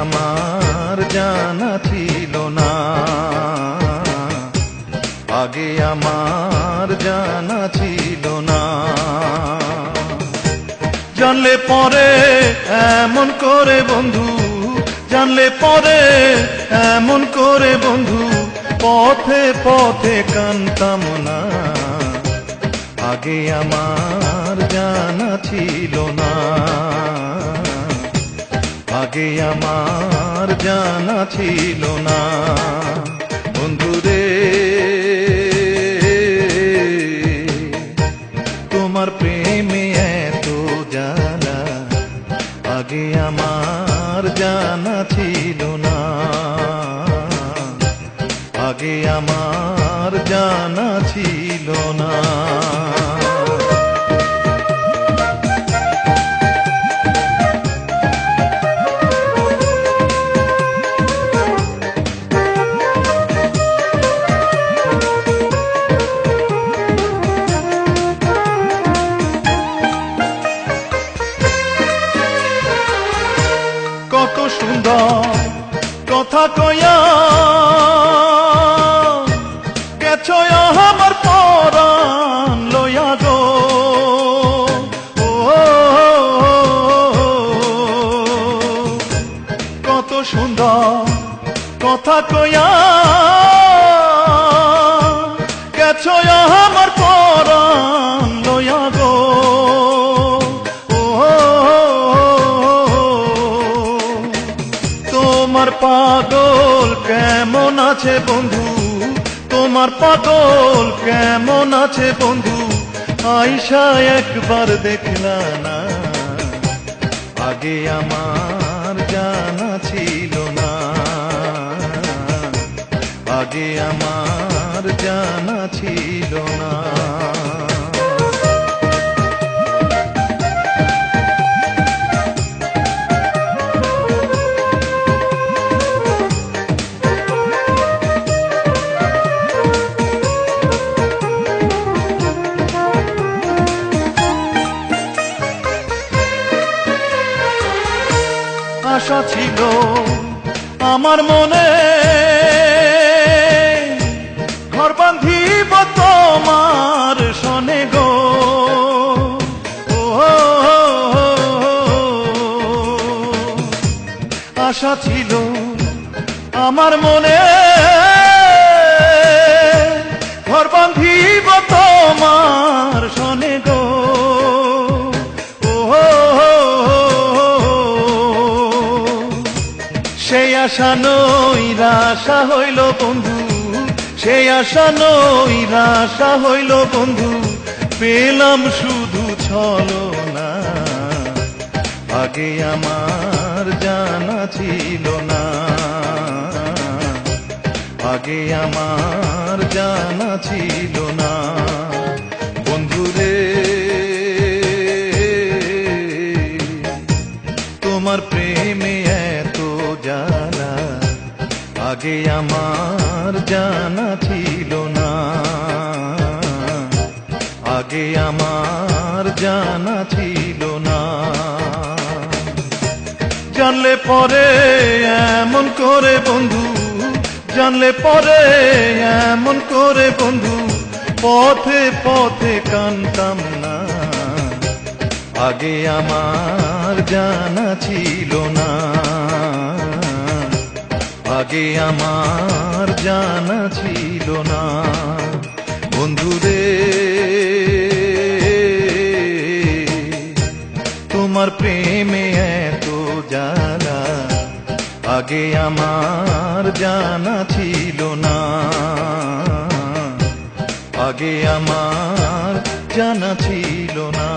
আমার জানা ছিল না, আগে আমার জানা ছিল না। জানলে পরে এমন করে বন্ধু, জানলে পরে এমন করে বন্ধু, পথে পথে কানতাম না, আগে আমার জানা ছিল না, আগে আমার জানা ছিল না। বন্ধুরে তোমার প্রেমে এত জ্বালা, আগে আমার জানা ছিল না, আগে আমার জানা ছিল না। কত সুন্দর কথা কয়া গেছ আমার পরাণ লয়া গো, ও কত সুন্দর কথা কয়া গেছ আমার পরাণ লয়া গো, তোমার পাগল কেমন আছে বন্ধু, তোমার পাগল কেমন আছে বন্ধু, আইসা একবার দেখলা না, আগে আমার জানা ছিল না, আগে আমার জানা ছিল না। আশা ছিল আমার মনে ঘর বাঁধিব তোমার সনে গো, ও আশা ছিল আমার মনে ঘর বাঁধিব তোমার সনে গো, সেই আশা নৈরাশা হইল বন্ধু, সেই আশা নৈরাশা হইল বন্ধু, পেলাম শুধু ছলনা, আগে আমার জানা ছিল না, আগে আমার জানা ছিল না। বন্ধুরে তোমার প্রেমে এত জ্বালা, আগে আমার জানা ছিল না, আগে আমার জানা ছিল না। জানলে পরে এমন করে বন্ধু, জানলে পরে এমন করে বন্ধু, পথে পথে কানতাম না, আগে আমার জানা ছিল না, আগে আমার জানা ছিল না। বন্ধুরে তোমার প্রেমে এত জ্বালা, আগে আমার জানা ছিল না, আগে আমার জানা ছিল না।